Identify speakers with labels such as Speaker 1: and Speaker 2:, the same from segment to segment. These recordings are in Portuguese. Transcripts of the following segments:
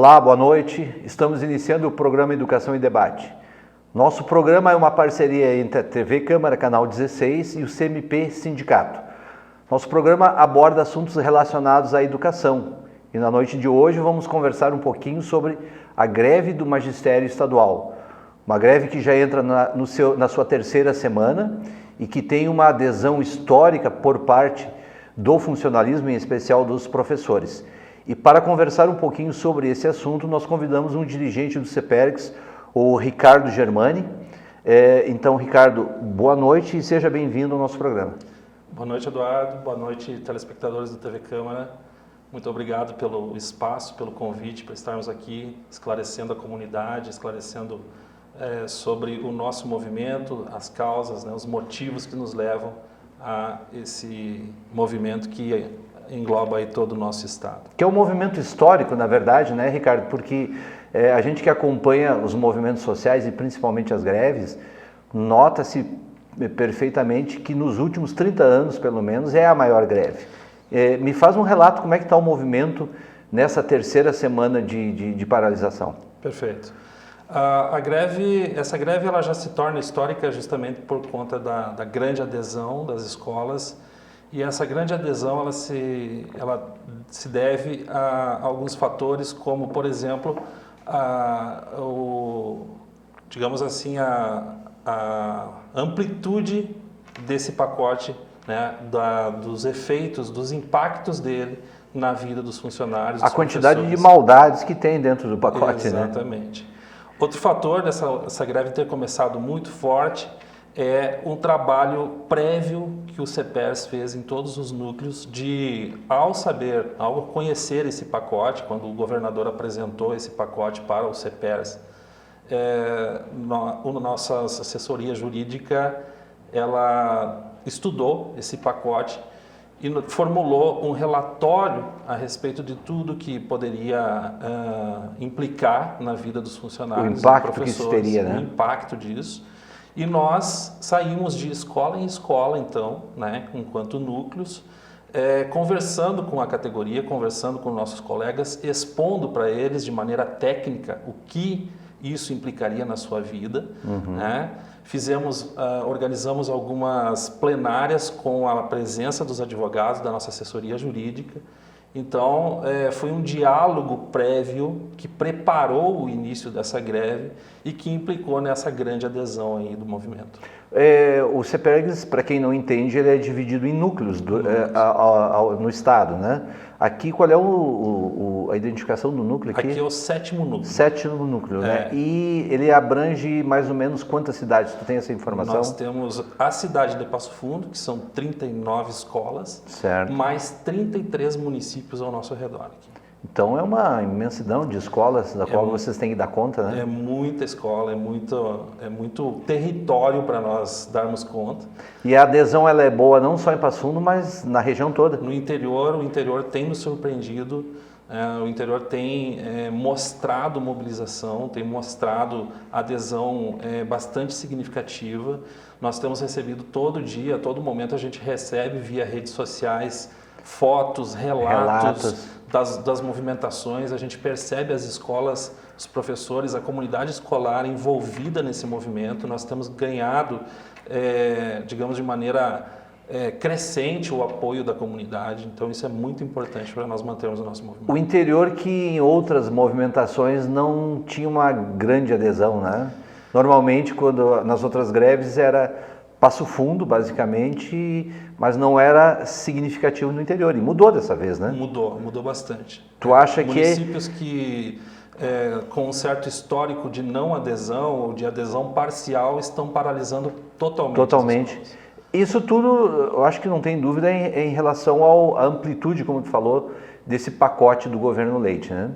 Speaker 1: Olá, boa noite. Estamos iniciando o programa Educação em Debate. Nosso programa é uma parceria entre a TV Câmara, Canal 16 e o CMP Sindicato. Nosso programa aborda assuntos relacionados à educação. E na noite de hoje vamos conversar um pouquinho sobre a greve do magistério estadual. Uma greve que já entra na sua terceira semana e que tem uma adesão histórica por parte do funcionalismo, em especial dos professores. E para conversar um pouquinho sobre esse assunto, nós convidamos um dirigente do CEPERGS, o Ricardo Germani. Então, Ricardo, boa noite e seja bem-vindo ao nosso programa.
Speaker 2: Boa noite, Eduardo. Boa noite, telespectadores da TV Câmara. Muito obrigado pelo espaço, pelo convite, para estarmos aqui esclarecendo a comunidade, esclarecendo sobre o nosso movimento, as causas, os motivos que nos levam a esse movimento que engloba aí todo o nosso estado. Que é um movimento histórico, na verdade, né, Ricardo? Porque a gente que acompanha os movimentos sociais e principalmente as greves, nota-se perfeitamente que nos últimos 30 anos, pelo menos, é a maior greve. Me faz um relato como é que está o movimento nessa terceira semana de paralisação. Perfeito. Essa greve ela já se torna histórica justamente por conta da grande adesão das escolas, e essa grande adesão ela se deve a alguns fatores, como, por exemplo, digamos assim, a amplitude desse pacote, né, dos efeitos, dos impactos dele na vida dos funcionários.
Speaker 1: A quantidade de maldades que tem dentro do pacote.
Speaker 2: Exatamente. Né? Outro fator dessa greve ter começado muito forte é um trabalho prévio que o CEPERS fez em todos os núcleos ao conhecer esse pacote, quando o governador apresentou esse pacote para o CEPERS, nossa assessoria jurídica, ela estudou esse pacote e formulou um relatório a respeito de tudo que poderia implicar na vida dos funcionários,
Speaker 1: o impacto
Speaker 2: e professores,
Speaker 1: que isso teria, né?
Speaker 2: O impacto disso. E nós saímos de escola em escola, então, né, enquanto núcleos, conversando com a categoria, conversando com nossos colegas, expondo para eles de maneira técnica o que isso implicaria na sua vida, né? Organizamos algumas plenárias com a presença dos advogados da nossa assessoria jurídica. Então, foi um diálogo prévio que preparou o início dessa greve e que implicou nessa grande adesão aí do movimento.
Speaker 1: O CEPERGS, para quem não entende, ele é dividido em núcleos no estado, né? Aqui, qual é a identificação do núcleo aqui?
Speaker 2: Aqui é o 7º núcleo.
Speaker 1: 7º núcleo, né? E ele abrange mais ou menos quantas cidades? Tu tem essa informação?
Speaker 2: Nós temos a cidade de Passo Fundo, que são 39 escolas,
Speaker 1: certo,
Speaker 2: mais 33 municípios ao nosso redor aqui.
Speaker 1: Então é uma imensidão de escolas da qual vocês têm que dar conta, né?
Speaker 2: É muita escola, é muito território para nós darmos conta.
Speaker 1: E a adesão ela é boa não só em Passo Fundo, mas na região toda?
Speaker 2: No interior, o interior tem nos surpreendido, o interior tem mostrado mobilização, tem mostrado adesão bastante significativa. Nós temos recebido todo dia, a todo momento a gente recebe via redes sociais fotos, relatos. Das movimentações, a gente percebe as escolas, os professores, a comunidade escolar envolvida nesse movimento. Nós temos ganhado, digamos, de maneira crescente o apoio da comunidade. Então, isso é muito importante para nós mantermos o nosso movimento.
Speaker 1: O interior que em outras movimentações não tinha uma grande adesão, né? Normalmente, nas outras greves era Passo Fundo, basicamente, mas não era significativo no interior. E mudou dessa vez, né?
Speaker 2: Mudou bastante.
Speaker 1: Tu acha
Speaker 2: municípios que com um certo histórico de não adesão ou de adesão parcial estão paralisando totalmente.
Speaker 1: Isso tudo, eu acho que não tem dúvida em relação à amplitude, como tu falou, desse pacote do governo Leite, né?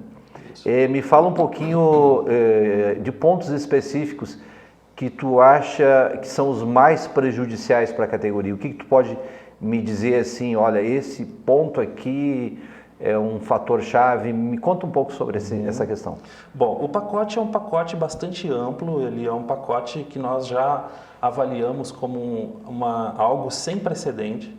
Speaker 1: Me fala um pouquinho de pontos específicos que tu acha que são os mais prejudiciais para a categoria. O que tu pode me dizer assim, olha, esse ponto aqui é um fator chave? Me conta um pouco sobre essa questão.
Speaker 2: Bom, o pacote é um pacote bastante amplo, ele é um pacote que nós já avaliamos como algo sem precedente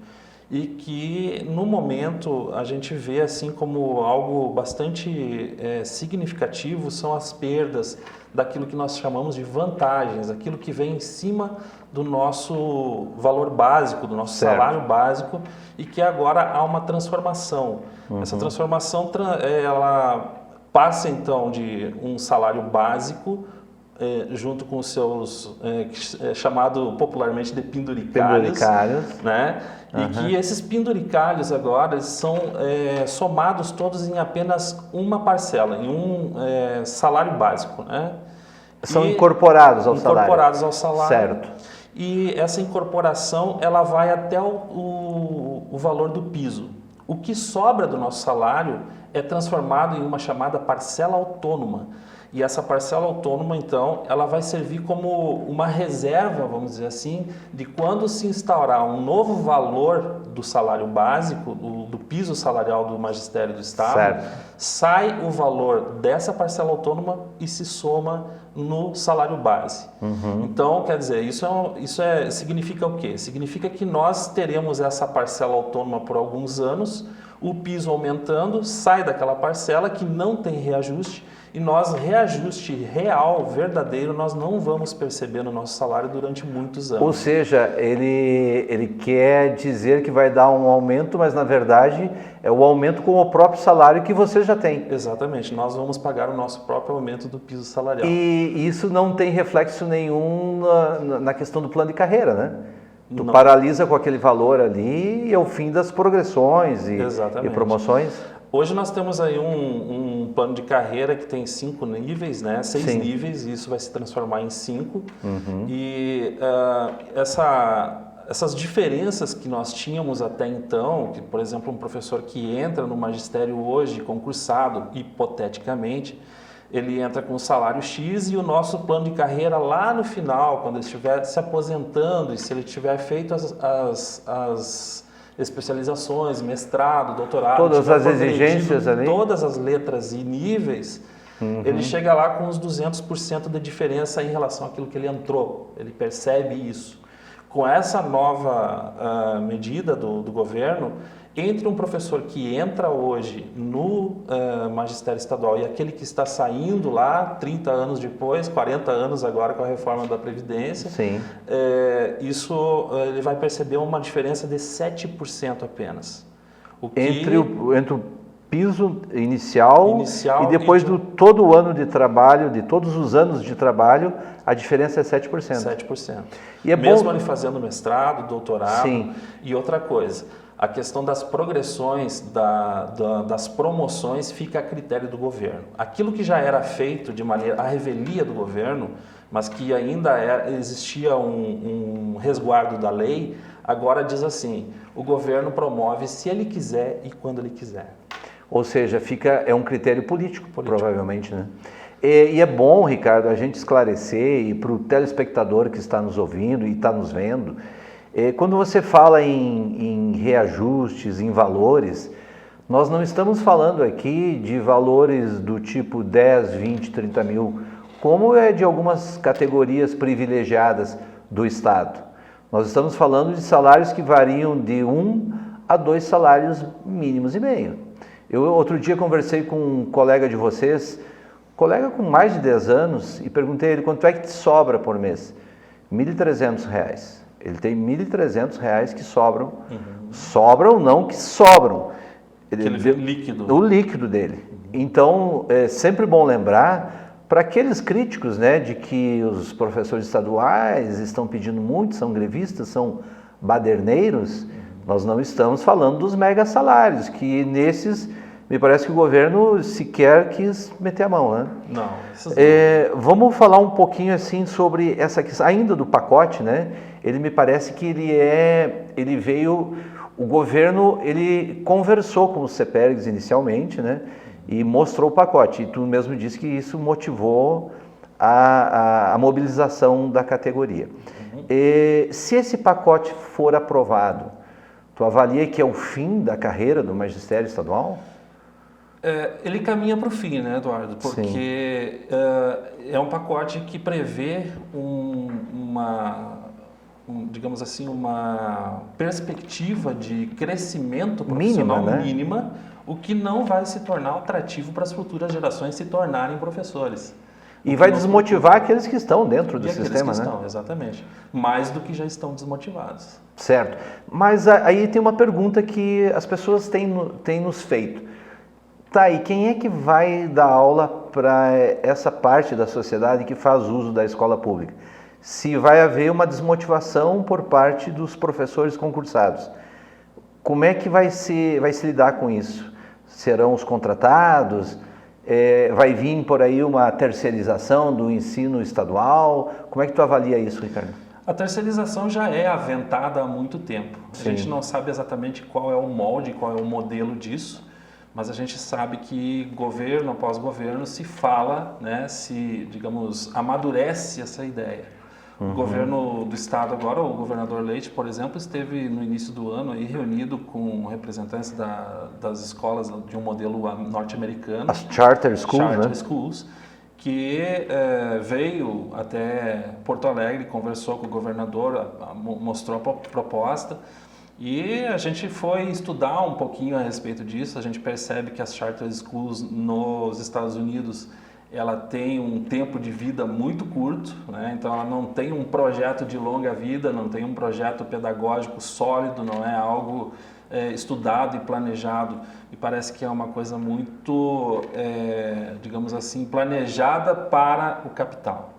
Speaker 2: e que no momento a gente vê assim como algo bastante significativo são as perdas daquilo que nós chamamos de vantagens, aquilo que vem em cima do nosso valor básico, do nosso salário básico, e que agora há uma transformação. Essa transformação ela passa então de um salário básico junto com os seus chamado popularmente de penduricalhos, né? E que esses penduricalhos agora são somados todos em apenas uma parcela, em um salário básico, né?
Speaker 1: São incorporados ao salário.
Speaker 2: Incorporados ao salário.
Speaker 1: Certo.
Speaker 2: E essa incorporação ela vai até o valor do piso. O que sobra do nosso salário é transformado em uma chamada parcela autônoma. E essa parcela autônoma, então, ela vai servir como uma reserva, vamos dizer assim, de quando se instaurar um novo valor do salário básico, do piso salarial do magistério do Estado, sai o valor dessa parcela autônoma e se soma no salário base. Então, quer dizer, significa o quê? Significa que nós teremos essa parcela autônoma por alguns anos, o piso aumentando, sai daquela parcela que não tem reajuste, e nós, reajuste real, verdadeiro, nós não vamos perceber no nosso salário durante muitos anos.
Speaker 1: Ou seja, ele quer dizer que vai dar um aumento, mas na verdade é o aumento com o próprio salário que você já tem.
Speaker 2: Exatamente, nós vamos pagar o nosso próprio aumento do piso salarial.
Speaker 1: E isso não tem reflexo nenhum na questão do plano de carreira, né? Tu paralisa com aquele valor ali e é o fim das progressões e promoções.
Speaker 2: Hoje nós temos aí um plano de carreira que tem 5 níveis, né? 6 níveis, e isso vai se transformar em 5. E essas diferenças que nós tínhamos até então, que, por exemplo, um professor que entra no magistério hoje, concursado, hipoteticamente, ele entra com o salário X e o nosso plano de carreira lá no final, quando ele estiver se aposentando e se ele tiver feito as especializações, mestrado, doutorado,
Speaker 1: todas as exigências ali,
Speaker 2: todas as letras e níveis, ele chega lá com uns 200% de diferença em relação àquilo que ele entrou. Ele percebe isso. Com essa nova medida do governo, entre um professor que entra hoje no magistério estadual e aquele que está saindo lá 30 anos depois, 40 anos agora com a reforma da Previdência, ele vai perceber uma diferença de 7% apenas.
Speaker 1: Entre o piso inicial e depois todo o ano de trabalho, de todos os anos de trabalho, a diferença é 7%.
Speaker 2: 7%.
Speaker 1: E é
Speaker 2: mesmo
Speaker 1: bom...
Speaker 2: ele fazendo mestrado, doutorado. E outra coisa, a questão das progressões, das promoções fica a critério do governo. Aquilo que já era feito de maneira à revelia do governo, mas que ainda existia um resguardo da lei, agora diz assim, o governo promove se ele quiser e quando ele quiser.
Speaker 1: Ou seja, é um critério político. Provavelmente, né? E é bom, Ricardo, a gente esclarecer, e para o telespectador que está nos ouvindo e está nos vendo, quando você fala em reajustes, em valores, nós não estamos falando aqui de valores do tipo 10, 20, 30 mil, como é de algumas categorias privilegiadas do Estado. Nós estamos falando de salários que variam de 1 a 2 salários mínimos e meio. Eu outro dia conversei com um colega de vocês, colega com mais de 10 anos, e perguntei a ele quanto é que te sobra por mês. R$ 1.300. Ele tem R$ 1.300 que sobram. Sobram, não que sobram.
Speaker 2: Líquido.
Speaker 1: O líquido dele. Então, é sempre bom lembrar, para aqueles críticos, né, de que os professores estaduais estão pedindo muito, são grevistas, são baderneiros, nós não estamos falando dos mega salários, que nesses, me parece que o governo sequer quis meter a mão, né?
Speaker 2: Não.
Speaker 1: Vamos falar um pouquinho assim sobre essa questão, ainda do pacote, né? Ele me parece que ele veio, o governo, ele conversou com os CEPERGs inicialmente, né? E mostrou o pacote, e tu mesmo disse que isso motivou a mobilização da categoria. Se esse pacote for aprovado, tu avalia que é o fim da carreira do magistério estadual?
Speaker 2: Ele caminha para o fim, né, Eduardo? Porque é um pacote que prevê digamos assim, uma perspectiva de crescimento profissional mínima, o que não vai se tornar atrativo para as futuras gerações se tornarem professores.
Speaker 1: E vai desmotivar aqueles que estão dentro do sistema, né?
Speaker 2: Estão, exatamente. Mais do que já estão desmotivados.
Speaker 1: Certo. Mas aí tem uma pergunta que as pessoas têm nos feito. Tá, e quem é que vai dar aula para essa parte da sociedade que faz uso da escola pública? Se vai haver uma desmotivação por parte dos professores concursados, como é que vai se lidar com isso? Serão os contratados? Vai vir por aí uma terceirização do ensino estadual? Como é que tu avalia isso, Ricardo?
Speaker 2: A terceirização já é aventada há muito tempo.
Speaker 1: Sim.
Speaker 2: A gente não sabe exatamente qual é o molde, qual é o modelo disso, mas a gente sabe que governo após governo se fala, né, se, digamos, amadurece essa ideia. O governo do estado agora, o governador Leite, por exemplo, esteve no início do ano aí reunido com representantes das escolas de um modelo norte-americano.
Speaker 1: As charter schools,
Speaker 2: Charter schools, que veio até Porto Alegre, conversou com o governador, mostrou a proposta. E a gente foi estudar um pouquinho a respeito disso. A gente percebe que as charter schools nos Estados Unidos, ela tem um tempo de vida muito curto, né? Então ela não tem um projeto de longa vida, não tem um projeto pedagógico sólido, não é algo estudado e planejado. E parece que é uma coisa muito, digamos assim, planejada para o capital.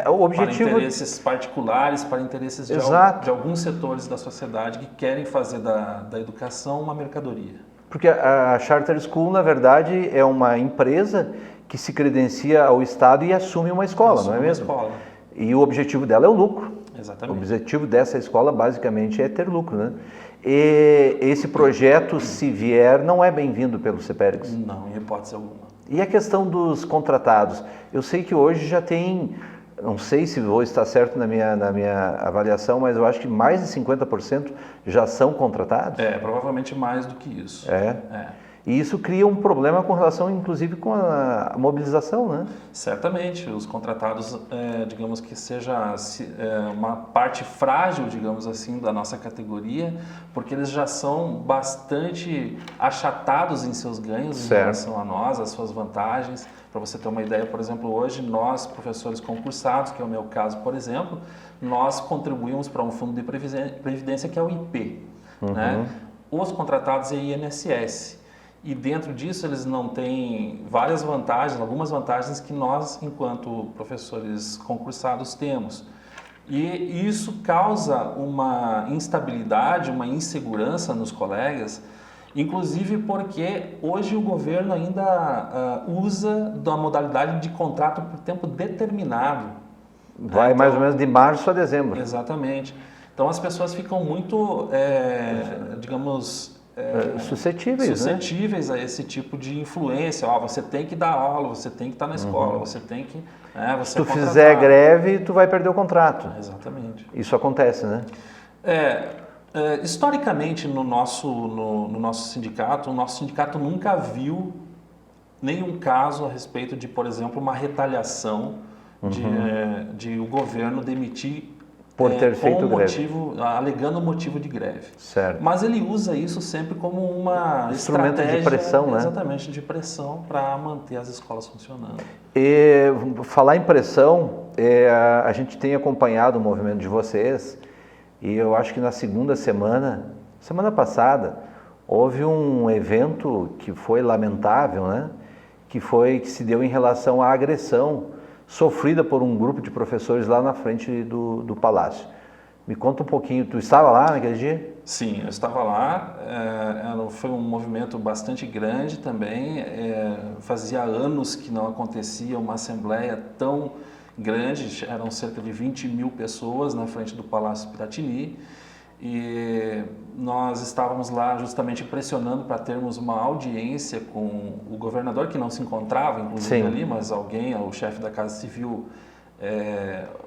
Speaker 1: O objetivo...
Speaker 2: Para interesses particulares, para interesses de alguns setores da sociedade que querem fazer da educação uma mercadoria.
Speaker 1: Porque a Charter School, na verdade, é uma empresa que se credencia ao Estado e assume uma escola, não é mesmo?
Speaker 2: Escola.
Speaker 1: E o objetivo dela é o lucro.
Speaker 2: Exatamente.
Speaker 1: O objetivo dessa escola, basicamente, é ter lucro, né? E esse projeto, se vier, não é bem-vindo pelo CEPERGS?
Speaker 2: Não, em hipótese alguma.
Speaker 1: E a questão dos contratados? Eu sei que hoje já tem, não sei se vou estar certo na minha avaliação, mas eu acho que mais de 50% já são contratados?
Speaker 2: Provavelmente mais do que isso.
Speaker 1: E isso cria um problema com relação, inclusive, com a mobilização, né?
Speaker 2: Certamente. Os contratados, digamos que seja uma parte frágil, digamos assim, da nossa categoria, porque eles já são bastante achatados em seus ganhos em relação a nós, as suas vantagens. Para você ter uma ideia, por exemplo, hoje nós, professores concursados, que é o meu caso, por exemplo, nós contribuímos para um fundo de previdência que é o IP. Né? Os contratados é INSS. E dentro disso eles não têm várias vantagens, algumas vantagens que nós, enquanto professores concursados, temos. E isso causa uma instabilidade, uma insegurança nos colegas, inclusive porque hoje o governo ainda usa da modalidade de contrato por tempo determinado.
Speaker 1: Vai mais ou menos de março a dezembro.
Speaker 2: Exatamente. Então as pessoas ficam muito, digamos... suscetíveis, né? A esse tipo de influência. Você tem que dar aula, você tem que estar na escola, você tem que...
Speaker 1: Se tu fizer greve, tu vai perder o contrato.
Speaker 2: Exatamente.
Speaker 1: Isso acontece, né?
Speaker 2: Historicamente, no nosso sindicato, o nosso sindicato nunca viu nenhum caso a respeito de, por exemplo, uma retaliação de o governo demitir
Speaker 1: por ter feito greve.
Speaker 2: Alegando motivo de greve.
Speaker 1: Certo.
Speaker 2: Mas ele usa isso sempre como uma
Speaker 1: instrumento de pressão, né?
Speaker 2: Exatamente, de pressão para manter as escolas funcionando.
Speaker 1: E falar em pressão, a gente tem acompanhado o movimento de vocês e eu acho que na semana passada, houve um evento que foi lamentável, né? Que se deu em relação à agressão sofrida por um grupo de professores lá na frente do Palácio. Me conta um pouquinho, tu estava lá naquele dia?
Speaker 2: Sim, eu estava lá, foi um movimento bastante grande também, fazia anos que não acontecia uma assembleia tão grande, eram cerca de 20 mil pessoas na frente do Palácio Piratini, e nós estávamos lá justamente pressionando para termos uma audiência com o governador, que não se encontrava inclusive ali, mas alguém, o chefe da Casa Civil,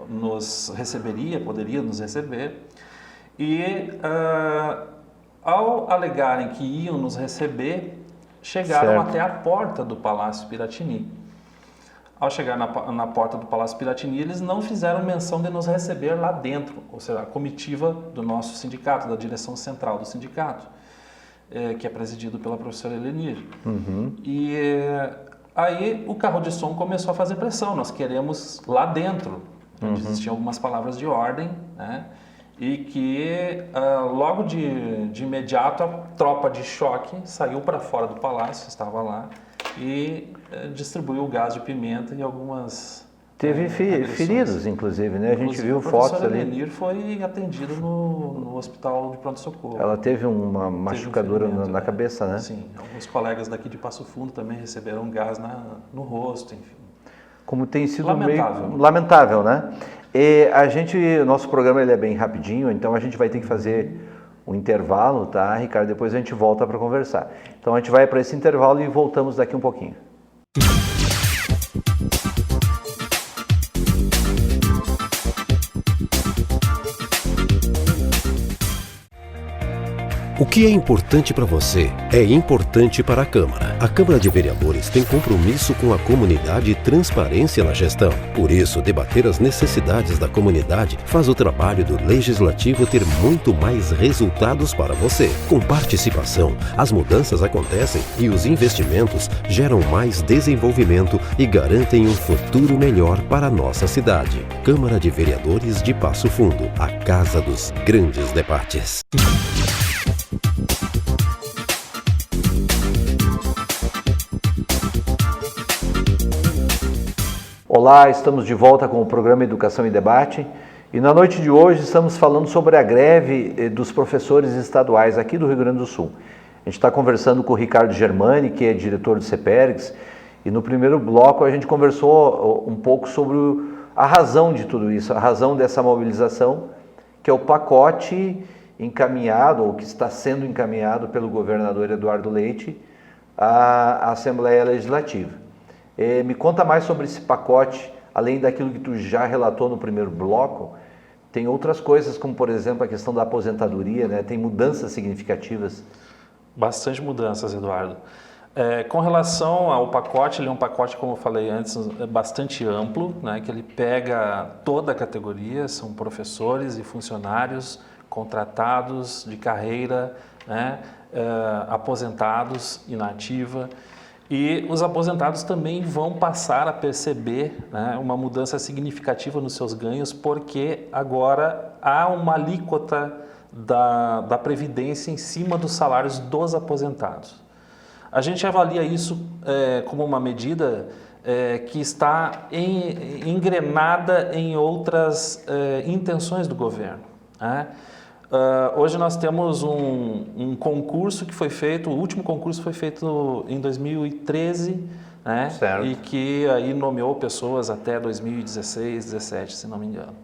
Speaker 2: nos receberia, poderia nos receber. E ao alegarem que iam nos receber, chegaram até a porta do Palácio Piratini. Ao chegar na porta do Palácio Piratini, eles não fizeram menção de nos receber lá dentro, ou seja, a comitiva do nosso sindicato, da direção central do sindicato, que é presidido pela professora Helenir. E aí o carro de som começou a fazer pressão, nós queremos lá dentro, onde existiam algumas palavras de ordem, né? E que logo de imediato a tropa de choque saiu para fora do palácio, estava lá, e distribuiu o gás de pimenta e algumas...
Speaker 1: Teve feridos, inclusive, né? A gente viu fotos ali.
Speaker 2: A professora Helenir foi atendida no hospital de pronto-socorro.
Speaker 1: Ela teve uma machucadura na cabeça, né?
Speaker 2: Sim, alguns colegas daqui de Passo Fundo também receberam gás no rosto, enfim.
Speaker 1: Como tem sido
Speaker 2: lamentável.
Speaker 1: meio lamentável, né? E nosso programa ele é bem rapidinho, então a gente vai ter que fazer um intervalo, tá, Ricardo? Depois a gente volta para conversar. Então a gente vai para esse intervalo e voltamos daqui um pouquinho.
Speaker 3: O que é importante para você é importante para a Câmara. A Câmara de Vereadores tem compromisso com a comunidade e transparência na gestão. Por isso, debater as necessidades da comunidade faz o trabalho do Legislativo ter muito mais resultados para você. Com participação, as mudanças acontecem e os investimentos geram mais desenvolvimento e garantem um futuro melhor para a nossa cidade. Câmara de Vereadores de Passo Fundo, a casa dos grandes debates.
Speaker 1: Olá, estamos de volta com o programa Educação em Debate e na noite de hoje estamos falando sobre a greve dos professores estaduais aqui do Rio Grande do Sul. A gente está conversando com o Ricardo Germani, que é diretor do CEPERGS, e no primeiro bloco a gente conversou um pouco sobre a razão de tudo isso, a razão dessa mobilização, que é o pacote encaminhado, ou que está sendo encaminhado pelo governador Eduardo Leite à Assembleia Legislativa. Me conta mais sobre esse pacote, além daquilo que tu já relatou no primeiro bloco, tem outras coisas, como por exemplo a questão da aposentadoria, né? Tem mudanças significativas.
Speaker 2: Bastante mudanças, Eduardo. Com relação ao pacote, ele é um pacote, como eu falei antes, bastante amplo, né? Que ele pega toda a categoria, são professores e funcionários contratados de carreira, né? Aposentados, inativa. E os aposentados também vão passar a perceber, né, uma mudança significativa nos seus ganhos, porque agora há uma alíquota da Previdência em cima dos salários dos aposentados. A gente avalia isso como uma medida que está engrenada em outras intenções do governo, né? Hoje nós temos um concurso que foi feito, o último concurso foi feito em 2013, né?
Speaker 1: Certo.
Speaker 2: E que aí nomeou pessoas até 2016, 2017, se não me engano.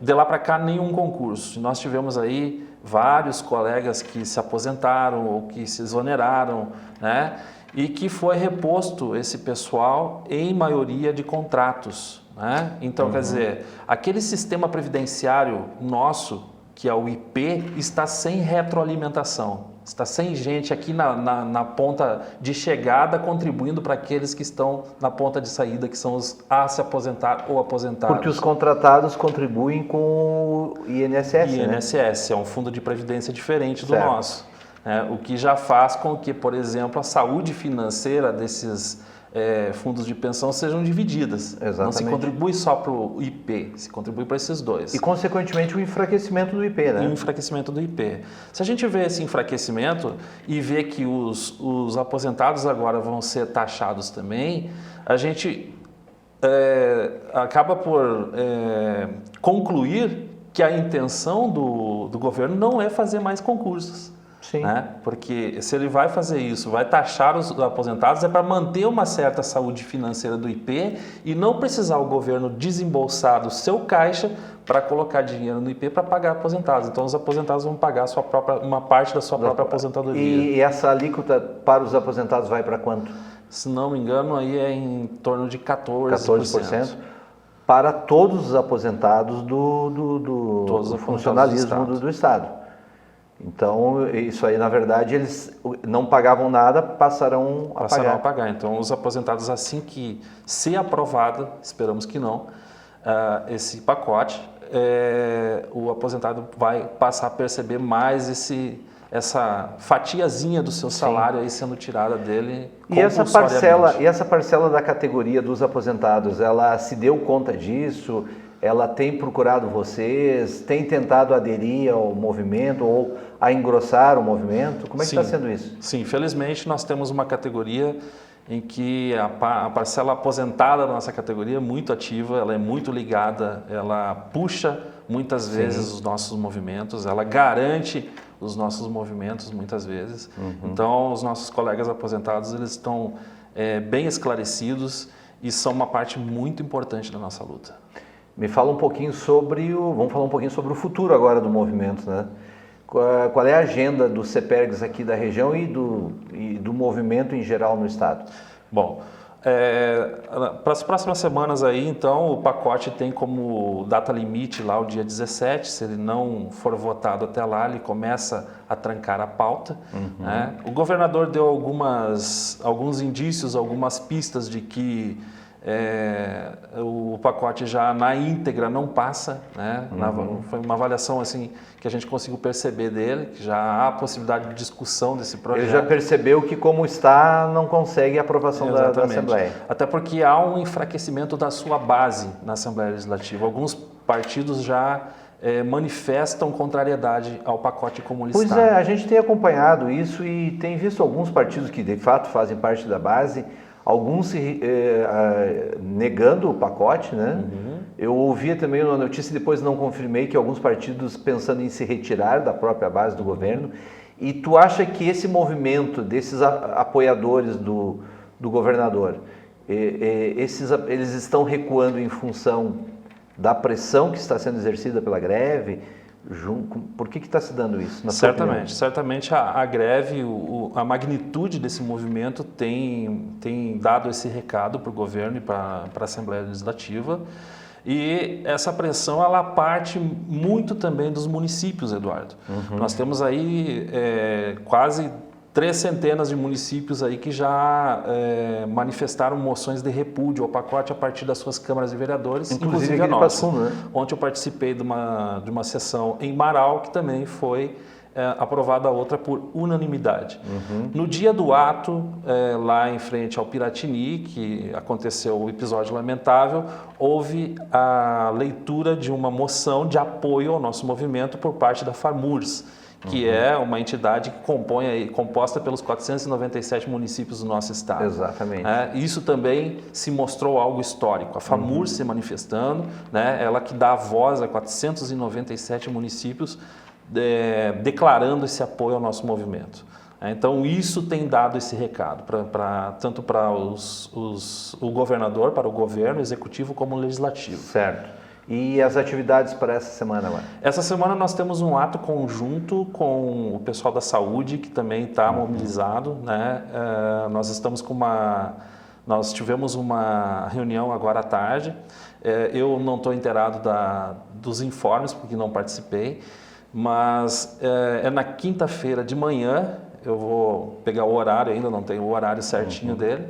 Speaker 2: De lá para cá, nenhum concurso. Nós tivemos aí vários colegas que se aposentaram ou que se exoneraram, né? E que foi reposto esse pessoal em maioria de contratos. Né? Então, quer dizer, aquele sistema previdenciário nosso, que é o IP, está sem retroalimentação, está sem gente aqui na ponta de chegada contribuindo para aqueles que estão na ponta de saída, que são os a se aposentar ou aposentados.
Speaker 1: Porque os contratados contribuem com o INSS,
Speaker 2: INSS, né? É um fundo de previdência diferente do
Speaker 1: certo.
Speaker 2: nosso. O que já faz com que, por exemplo, a saúde financeira desses fundos de pensão sejam divididas.
Speaker 1: Exatamente.
Speaker 2: Não se contribui só para o IP, se contribui para esses dois.
Speaker 1: E, consequentemente, o enfraquecimento do IP, né?
Speaker 2: E o enfraquecimento do IP. Se a gente vê esse enfraquecimento e vê que os aposentados agora vão ser taxados também, a gente acaba por concluir que a intenção do governo não é fazer mais concursos.
Speaker 1: Sim.
Speaker 2: Né? Porque se ele vai fazer isso, vai taxar os aposentados, é para manter uma certa saúde financeira do IP e não precisar o governo desembolsar do seu caixa para colocar dinheiro no IP para pagar aposentados. Então os aposentados vão pagar uma parte da sua própria aposentadoria.
Speaker 1: E essa alíquota para os aposentados vai para quanto?
Speaker 2: Se não me engano, aí é em torno de 14%.
Speaker 1: 14%? Para todos os aposentados do funcionalismo do Estado. Então, isso aí, na verdade, eles não pagavam nada, passarão a pagar.
Speaker 2: Então, os aposentados, assim que ser aprovado, esperamos que não, esse pacote, o aposentado vai passar a perceber mais essa fatiazinha do seu salário aí sendo tirada dele compulsoriamente.
Speaker 1: E essa parcela da categoria dos aposentados, ela se deu conta disso? Ela tem procurado vocês? Tem tentado aderir ao movimento ou a engrossar o movimento? Como é que está sendo isso?
Speaker 2: Sim, felizmente nós temos uma categoria em que a parcela aposentada da nossa categoria é muito ativa, ela é muito ligada, ela puxa muitas vezes os nossos movimentos, ela garante os nossos movimentos muitas vezes. Então, os nossos colegas aposentados, eles estão bem esclarecidos e são uma parte muito importante da nossa luta.
Speaker 1: Me fala um pouquinho vamos falar um pouquinho sobre o futuro agora do movimento, né? Qual é a agenda dos CEPERGs aqui da região e do movimento em geral no estado?
Speaker 2: Bom, para as próximas semanas aí, então, o pacote tem como data limite lá o dia 17, se ele não for votado até lá, ele começa a trancar a pauta. Né? O governador deu alguns indícios, algumas pistas de que o pacote já na íntegra não passa, né? Foi uma avaliação assim que a gente conseguiu perceber dele, que já há possibilidade de discussão desse projeto.
Speaker 1: Ele já percebeu que como está não consegue a aprovação da Assembleia.
Speaker 2: Até porque há um enfraquecimento da sua base na Assembleia Legislativa. Alguns partidos já manifestam contrariedade ao pacote como ele está.
Speaker 1: Pois é, a gente tem acompanhado isso e tem visto alguns partidos que de fato fazem parte da base, alguns negando o pacote, né? Eu ouvia também uma notícia e depois não confirmei que alguns partidos pensando em se retirar da própria base do governo. E tu acha que esse movimento desses apoiadores do governador, eles estão recuando em função da pressão que está sendo exercida pela greve? Por que está se dando isso?
Speaker 2: Certamente a greve, a magnitude desse movimento tem dado esse recado para o governo e para a Assembleia Legislativa. E essa pressão, ela parte muito também dos municípios, Eduardo. Nós temos aí quase 3 centenas de municípios aí que já manifestaram moções de repúdio ao pacote a partir das suas câmaras de vereadores, inclusive a nossa. Né? Ontem eu participei de uma sessão em Marau, que também foi aprovada a outra por unanimidade. No dia do ato, lá em frente ao Piratini, que aconteceu o episódio lamentável, houve a leitura de uma moção de apoio ao nosso movimento por parte da FAMURS, que é uma entidade que composta pelos 497 municípios do nosso estado.
Speaker 1: Exatamente.
Speaker 2: Isso também se mostrou algo histórico. A FAMURS se manifestando, né, ela que dá voz a 497 municípios, declarando esse apoio ao nosso movimento. Então, isso tem dado esse recado, tanto para o governador, para o governo, executivo, como o legislativo.
Speaker 1: Certo. E as atividades para essa semana agora?
Speaker 2: Essa semana nós temos um ato conjunto com o pessoal da saúde, que também está mobilizado, né? Nós tivemos uma reunião agora à tarde. Eu não estou inteirado dos informes, porque não participei, mas na quinta-feira de manhã, eu vou pegar o horário, ainda não tenho o horário certinho dele.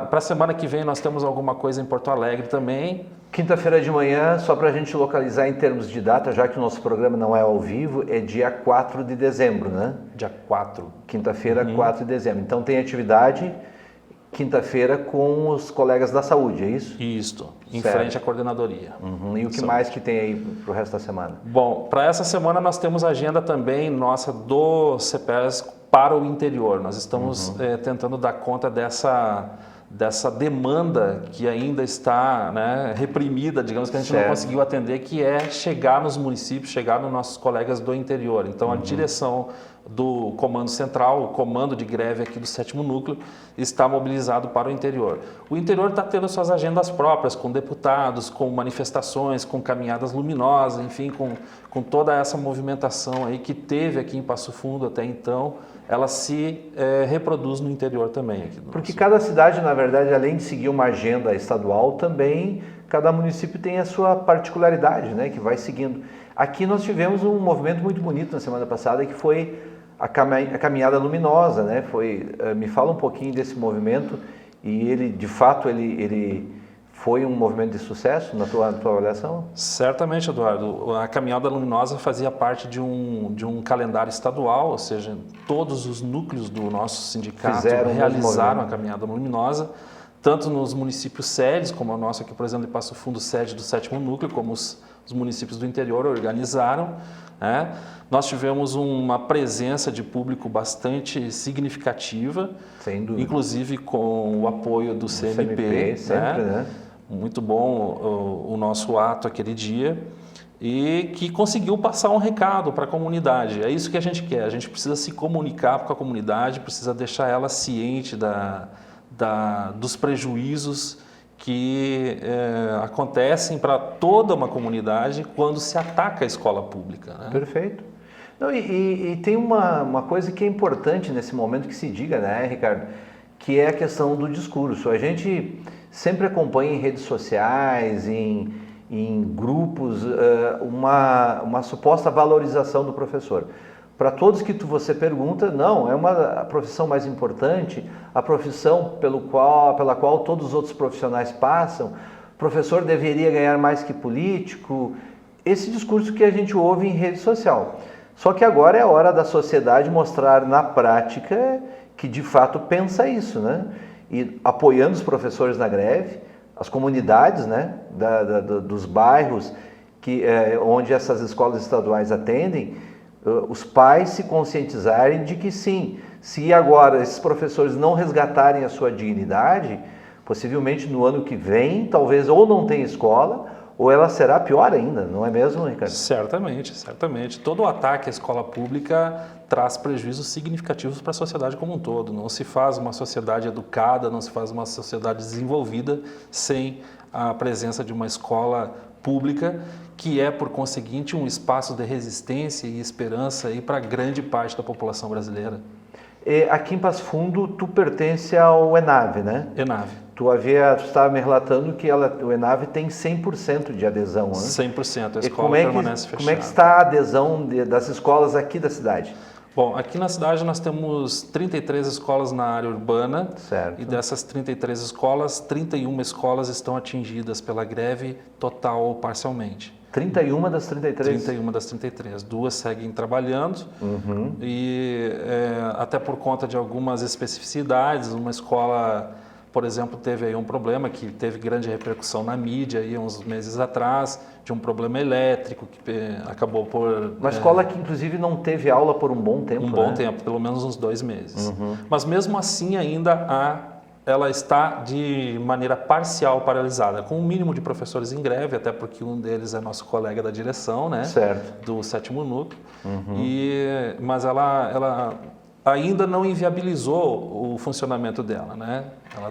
Speaker 2: Para a semana que vem nós temos alguma coisa em Porto Alegre também.
Speaker 1: Quinta-feira de manhã, só para a gente localizar em termos de data, já que o nosso programa não é ao vivo, é dia 4 de dezembro, né?
Speaker 2: Dia 4.
Speaker 1: Quinta-feira, 4 de dezembro. Então tem atividade quinta-feira com os colegas da saúde, é isso?
Speaker 2: Isso, em frente à coordenadoria.
Speaker 1: E o que mais que tem aí para o resto da semana?
Speaker 2: Bom, para essa semana nós temos a agenda também nossa do CEPERS para o interior. Nós estamos tentando dar conta dessa demanda que ainda está, né, reprimida, digamos, que a gente não conseguiu atender, que é chegar nos municípios, chegar nos nossos colegas do interior. Então, a direção do Comando Central, o comando de greve aqui do 7º Núcleo, está mobilizado para o interior. O interior está tendo suas agendas próprias, com deputados, com manifestações, com caminhadas luminosas, enfim, com toda essa movimentação aí que teve aqui em Passo Fundo até então, ela se reproduz no interior também. Aqui
Speaker 1: Porque cada cidade, na verdade, além de seguir uma agenda estadual, também cada município tem a sua particularidade, né, que vai seguindo. Aqui nós tivemos um movimento muito bonito na semana passada, que foi a Caminhada Luminosa, né? Me fala um pouquinho desse movimento, e ele, de fato, ele foi um movimento de sucesso na tua avaliação?
Speaker 2: Certamente, Eduardo. A Caminhada Luminosa fazia parte de um calendário estadual, ou seja, todos os núcleos do nosso sindicato realizaram a Caminhada Luminosa, tanto nos municípios sedes, como o nosso aqui, por exemplo, de Passo Fundo, sede do 7º núcleo, como os municípios do interior organizaram, né? Nós tivemos uma presença de público bastante significativa, inclusive com o apoio do CMP,
Speaker 1: sempre, né?
Speaker 2: Muito bom o nosso ato aquele dia, e que conseguiu passar um recado para a comunidade. É isso que a gente quer, a gente precisa se comunicar com a comunidade, precisa deixar ela ciente dos prejuízos que acontecem para toda uma comunidade quando se ataca a escola pública, né?
Speaker 1: Perfeito. Não, e tem uma coisa que é importante nesse momento que se diga, né, Ricardo, que é a questão do discurso. A gente sempre acompanha em redes sociais, em grupos, uma suposta valorização do professor. Para todos que você pergunta, não, é a profissão mais importante, a profissão pela qual todos os outros profissionais passam. O professor deveria ganhar mais que político. Esse discurso que a gente ouve em rede social. Só que agora é a hora da sociedade mostrar na prática que de fato pensa isso, né? E apoiando os professores na greve, as comunidades, né, dos bairros onde essas escolas estaduais atendem, os pais se conscientizarem de que sim, se agora esses professores não resgatarem a sua dignidade, possivelmente no ano que vem, talvez ou não tenha escola, ou ela será pior ainda, não é mesmo, Ricardo?
Speaker 2: Certamente, certamente. Todo ataque à escola pública traz prejuízos significativos para a sociedade como um todo. Não se faz uma sociedade educada, não se faz uma sociedade desenvolvida sem a presença de uma escola pública, que é, por conseguinte, um espaço de resistência e esperança para grande parte da população brasileira.
Speaker 1: Aqui em Passo Fundo, tu pertence ao ENAVE, né?
Speaker 2: ENAVE.
Speaker 1: Tu estava me relatando que o ENAVE tem 100% de adesão, né?
Speaker 2: 100%, a escola permanece fechada.
Speaker 1: Como é que está a adesão das escolas aqui da cidade?
Speaker 2: Bom, aqui na cidade nós temos 33 escolas na área urbana.
Speaker 1: Certo.
Speaker 2: E dessas 33 escolas, 31 escolas estão atingidas pela greve total ou parcialmente.
Speaker 1: 31 das 33?
Speaker 2: 31 das 33. 2 seguem trabalhando e até por conta de algumas especificidades, uma escola, por exemplo, teve aí um problema que teve grande repercussão na mídia aí uns meses atrás, de um problema elétrico que acabou por...
Speaker 1: Uma escola que inclusive não teve aula por um bom tempo,
Speaker 2: bom tempo, pelo menos uns 2 meses. Mas mesmo assim ainda ela está de maneira parcial paralisada, com um mínimo de professores em greve, até porque um deles é nosso colega da direção, né?
Speaker 1: Certo.
Speaker 2: Do 7º núcleo. Mas ela ainda não inviabilizou o funcionamento dela, né?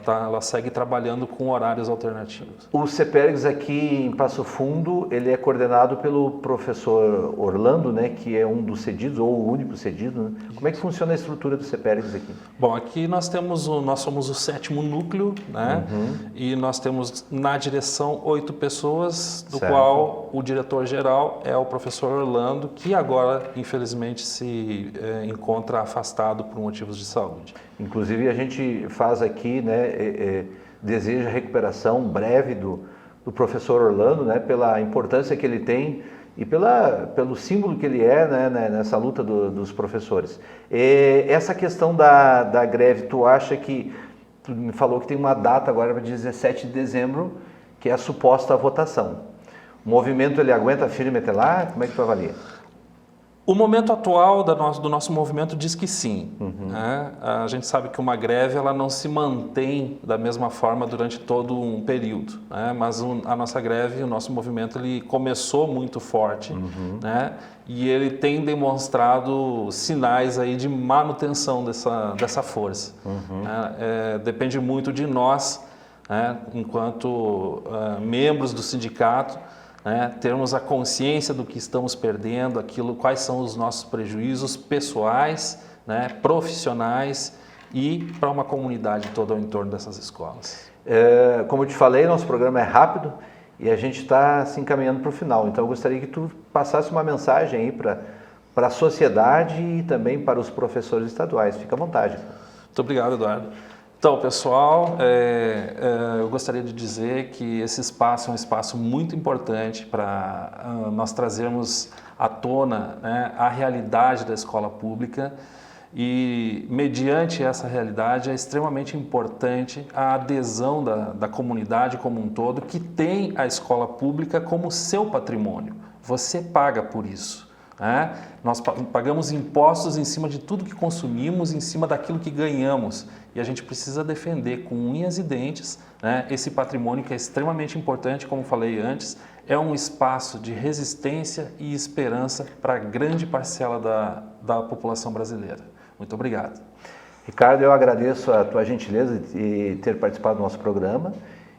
Speaker 2: Ela segue trabalhando com horários alternativos.
Speaker 1: O CEPERGS aqui em Passo Fundo, ele é coordenado pelo professor Orlando, né, que é um dos cedidos, ou o único cedido, né? Como é que funciona a estrutura do CEPERGS aqui?
Speaker 2: Bom, aqui nós somos o 7º núcleo, né? E nós temos na direção 8 pessoas, do qual o diretor-geral é o professor Orlando, que agora, infelizmente, se encontra afastado por motivos de saúde.
Speaker 1: Inclusive, a gente faz aqui, né, deseja a recuperação breve do professor Orlando, né, pela importância que ele tem e pelo símbolo que ele é, né, nessa luta dos professores. Essa questão da greve, tu acha que... Tu me falou que tem uma data agora para 17 de dezembro, que é a suposta votação. O movimento, ele aguenta firme até lá? Como é que tu avalia?
Speaker 2: O momento atual do nosso movimento diz que sim. Né? A gente sabe que uma greve ela não se mantém da mesma forma durante todo um período, né? Mas a nossa greve, o nosso movimento, ele começou muito forte, né? E ele tem demonstrado sinais aí de manutenção dessa força. Né? Depende muito de nós, né? Enquanto membros do sindicato, né, termos a consciência do que estamos perdendo, quais são os nossos prejuízos pessoais, né, profissionais e para uma comunidade toda ao entorno dessas escolas.
Speaker 1: Como eu te falei, nosso programa é rápido e a gente está se encaminhando para o final. Então eu gostaria que tu passasse uma mensagem aí para a sociedade e também para os professores estaduais. Fica à vontade.
Speaker 2: Muito obrigado, Eduardo. Então, pessoal, eu gostaria de dizer que esse espaço é um espaço muito importante para nós trazermos à tona, né, a realidade da escola pública e, mediante essa realidade, é extremamente importante a adesão da comunidade como um todo, que tem a escola pública como seu patrimônio. Você paga por isso. Nós pagamos impostos em cima de tudo que consumimos, em cima daquilo que ganhamos, e a gente precisa defender com unhas e dentes, né, esse patrimônio que é extremamente importante, como falei antes, é um espaço de resistência e esperança para a grande parcela da população brasileira. Muito obrigado.
Speaker 1: Ricardo, eu agradeço a tua gentileza de ter participado do nosso programa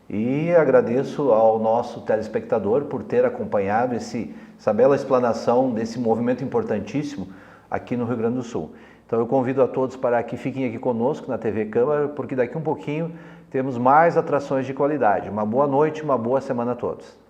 Speaker 1: e agradeço ao nosso telespectador por ter acompanhado essa bela explanação desse movimento importantíssimo aqui no Rio Grande do Sul. Então eu convido a todos para que fiquem aqui conosco na TV Câmara, porque daqui um pouquinho temos mais atrações de qualidade. Uma boa noite, uma boa semana a todos.